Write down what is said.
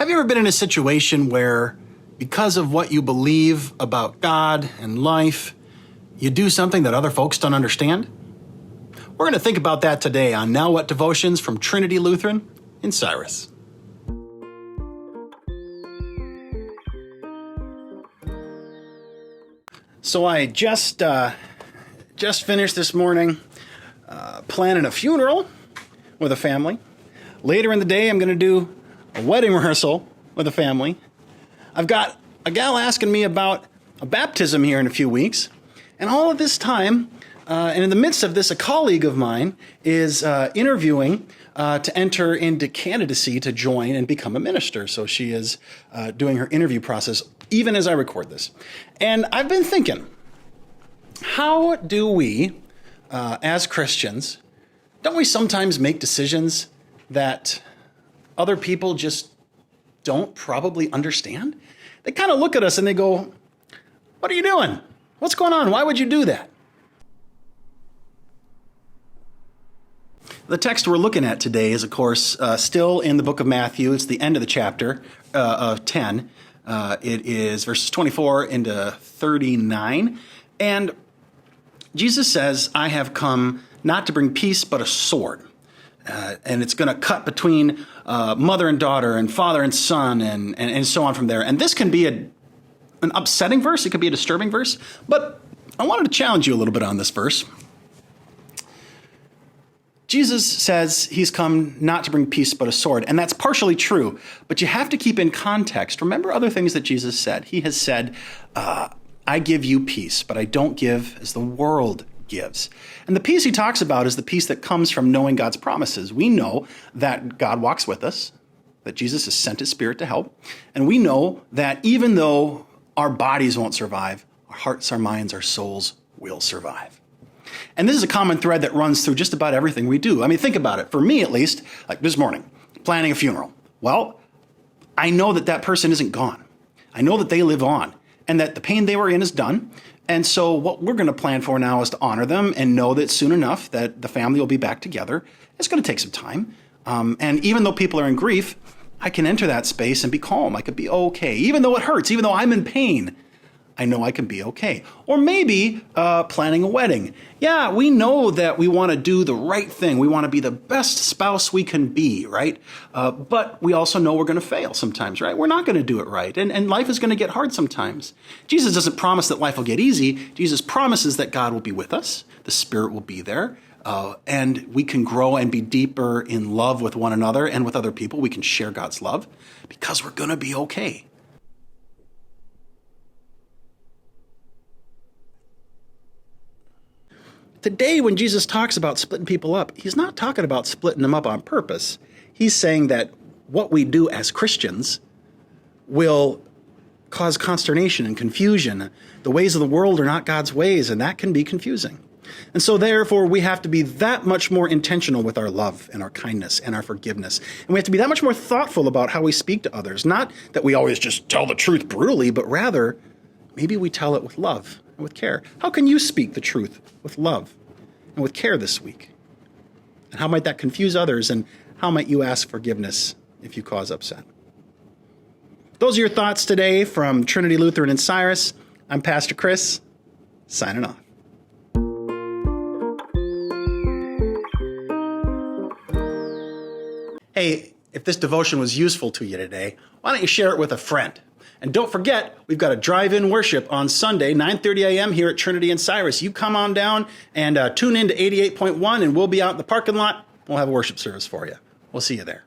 Have you ever been in a situation where, because of what you believe about God and life, you do something that other folks don't understand? We're going to think about that today on Now What Devotions from Trinity Lutheran in Cyrus. So I just finished this morning planning a funeral with a family. Later in the day, I'm going to do a wedding rehearsal with a family. I've got a gal asking me about a baptism here in a few weeks. And all of this time, and in the midst of this, a colleague of mine is interviewing to enter into candidacy to join and become a minister. So she is doing her interview process even as I record this. And I've been thinking, how do we, as Christians, don't we sometimes make decisions that other people just don't probably understand? They kind of look at us and they go, "What are you doing? What's going on? Why would you do that?" The text we're looking at today is, of course, still in the book of Matthew. It's the end of the chapter of 10. It is verses 24 into 39. And Jesus says, "I have come not to bring peace, but a sword." And it's going to cut between mother and daughter and father and son and so on from there. And this can be an upsetting verse. It could be a disturbing verse. But I wanted to challenge you a little bit on this verse. Jesus says he's come not to bring peace, but a sword. And that's partially true. But you have to keep in context. Remember other things that Jesus said. He has said, "I give you peace, but I don't give as the world gives." And the peace he talks about is the peace that comes from knowing God's promises. We know that God walks with us, that Jesus has sent his Spirit to help. And we know that even though our bodies won't survive, our hearts, our minds, our souls will survive. And this is a common thread that runs through just about everything we do. I mean, think about it. For me, at least, like this morning, planning a funeral. Well, I know that that person isn't gone. I know that they live on and that the pain they were in is done. And so what we're going to plan for now is to honor them and know that soon enough that the family will be back together. It's going to take some time. And even though people are in grief, I can enter that space and be calm. I could be okay. Even though it hurts, even though I'm in pain, I know I can be okay. Or maybe planning a wedding. Yeah, we know that we want to do the right thing. We want to be the best spouse we can be, right? But we also know we're going to fail sometimes, right? We're not going to do it right. And life is going to get hard sometimes. Jesus doesn't promise that life will get easy. Jesus promises that God will be with us. The Spirit will be there. And we can grow and be deeper in love with one another and with other people. We can share God's love because we're going to be okay. Today, when Jesus talks about splitting people up, he's not talking about splitting them up on purpose. He's saying that what we do as Christians will cause consternation and confusion. The ways of the world are not God's ways, and that can be confusing. And so therefore, we have to be that much more intentional with our love and our kindness and our forgiveness. And we have to be that much more thoughtful about how we speak to others. Not that we always just tell the truth brutally, but rather, maybe we tell it with love and with care. How can you speak the truth with love and with care this week? And how might that confuse others? And how might you ask forgiveness if you cause upset? Those are your thoughts today from Trinity Lutheran in Cyrus. I'm Pastor Chris, signing off. Hey, if this devotion was useful to you today, why don't you share it with a friend? And don't forget, we've got a drive-in worship on Sunday, 9:30 a.m. here at Trinity in Cyrus. You come on down and tune in to 88.1, and we'll be out in the parking lot. We'll have a worship service for you. We'll see you there.